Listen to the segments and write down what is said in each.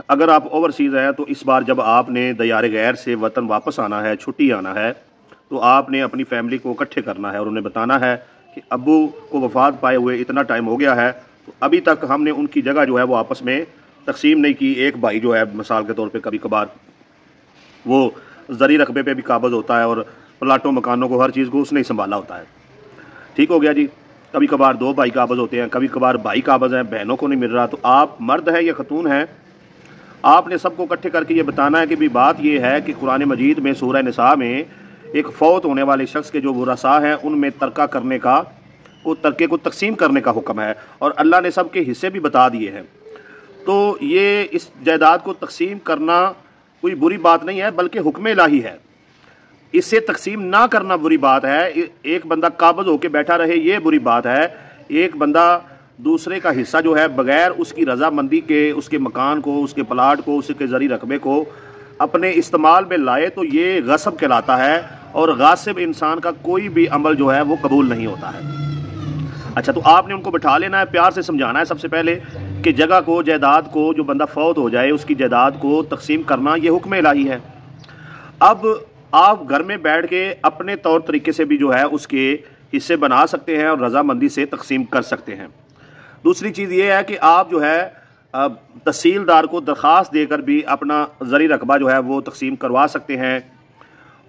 अगर आप ओवरसीज़ हैं तो इस बार जब आपने दयार गैर से वतन वापस आना है, छुट्टी आना है, तो आपने अपनी फैमिली को इकट्ठे करना है और उन्हें बताना है कि अब्बू को वफ़ात पाए हुए इतना टाइम हो गया है, तो अभी तक हमने उनकी जगह जो है वो आपस में तकसीम नहीं की। एक भाई जो है मिसाल के तौर पे कभी कभार वो ज़री रकबे पे भी काबज़ होता है और प्लाटों मकानों को हर चीज़ को उसने ही संभाला होता है। ठीक हो गया जी। कभी कभार 2 भाई काबज़ होते हैं, कभी कभार भाई काबज़ हैं, बहनों को नहीं मिल रहा। तो आप मर्द हैं या खतून हैं, आपने सबको इकट्ठे करके ये बताना है कि भी बात ये है कि कुरान मजीद में सूरह निसा में एक फ़ौत होने वाले शख्स के जो वरसा हैं उनमें तरका करने का तरके को तकसीम करने का हुक्म है और अल्लाह ने सब के हिस्से भी बता दिए हैं। तो ये इस जायदाद को तकसीम करना कोई बुरी बात नहीं है, बल्कि हुक्म इलाही है। इससे तकसीम ना करना बुरी बात है। एक बंदा काबज़ होकर बैठा रहे ये बुरी बात है। एक बंदा दूसरे का हिस्सा जो है बग़ैर उसकी रजामंदी के उसके मकान को, उसके प्लाट को, उसके ज़री रकबे को अपने इस्तेमाल में लाए तो ये गसब कहलाता है और गासिब इंसान का कोई भी अमल जो है वो कबूल नहीं होता है। अच्छा, तो आपने उनको बिठा लेना है, प्यार से समझाना है सबसे पहले कि जगह को, जायदाद को, जो बंदा फौत हो जाए उसकी जायदाद को तकसीम करना ये हुक्म इलाही है। अब आप घर में बैठ के अपने तौर तरीके से भी जो है उसके हिस्से बना सकते हैं और रजामंदी से तकसीम कर सकते हैं। दूसरी चीज़ ये है कि आप जो है तहसीलदार को दरख्वास्त देकर भी अपना ज़री रकबा जो है वो तकसीम करवा सकते हैं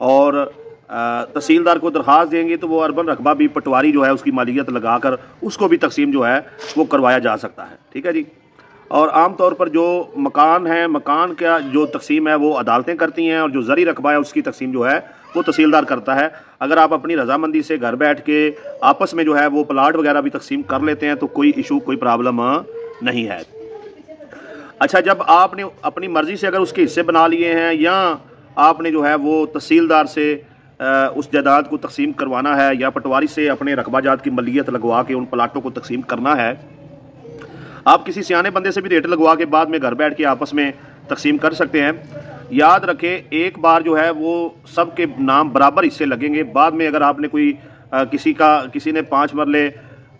और तहसीलदार को दरख्वास्त देंगे तो वो अर्बन रकबा भी पटवारी जो है उसकी मालियत लगाकर उसको भी तकसीम जो है वो करवाया जा सकता है। ठीक है जी। और आम तौर पर जो मकान है, मकान का जो तकसीम है वो अदालतें करती हैं और जो ज़री रकबा है उसकी तकसीम जो है वो तहसीलदार करता है। अगर आप अपनी रजामंदी से घर बैठ के आपस में जो है वो प्लाट वगैरह भी तकसीम कर लेते हैं तो कोई इशू, कोई प्रॉब्लम नहीं है। अच्छा, जब आपने अपनी मर्ज़ी से अगर उसके हिस्से बना लिए हैं या आपने जो है वो तहसीलदार से उस जायदाद को तकसीम करवाना है या पटवारी से अपने रकबा जात की मलियत लगवा के उन प्लाटों को तकसीम करना है, आप किसी सियाने बंदे से भी रेट लगवा के बाद में घर बैठ के आपस में तकसीम कर सकते हैं। याद रखें, एक बार जो है वो सब के नाम बराबर हिस्से लगेंगे। बाद में अगर आपने कोई किसी ने 5 मरले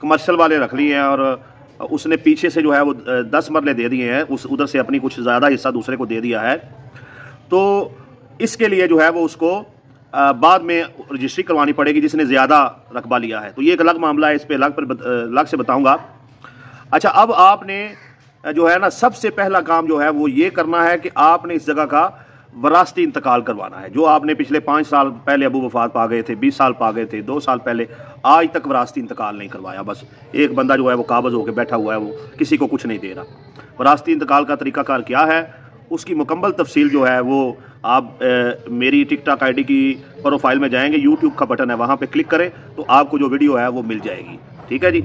कमर्शियल वाले रख लिए हैं और उसने पीछे से जो है वो 10 मरले दे दिए हैं, उधर से अपनी कुछ ज़्यादा हिस्सा दूसरे को दे दिया है, तो इसके लिए जो है वो उसको बाद में रजिस्ट्री करवानी पड़ेगी जिसने ज़्यादा रकबा लिया है। तो ये एक अलग मामला है, इस पर अलग से बताऊँगा। अच्छा, अब आपने जो है ना सबसे पहला काम जो है वो ये करना है कि आपने इस जगह का वरासती इंतकाल करवाना है। जो आपने पिछले 5 साल पहले अबू वफात पा गए थे, 20 साल पा गए थे, 2 साल पहले, आज तक वरासती इंतकाल नहीं करवाया। बस एक बंदा जो है वो काबज़ होकर बैठा हुआ है, वो किसी को कुछ नहीं दे रहा। वरासती इंतकाल का तरीकाकार क्या है, उसकी मुकम्मल तफसील जो है वो आप मेरी टिकटॉक आईडी की प्रोफाइल में जाएंगे, यूट्यूब का बटन है, वहाँ पे क्लिक करें तो आपको जो वीडियो है वो मिल जाएगी। ठीक है जी।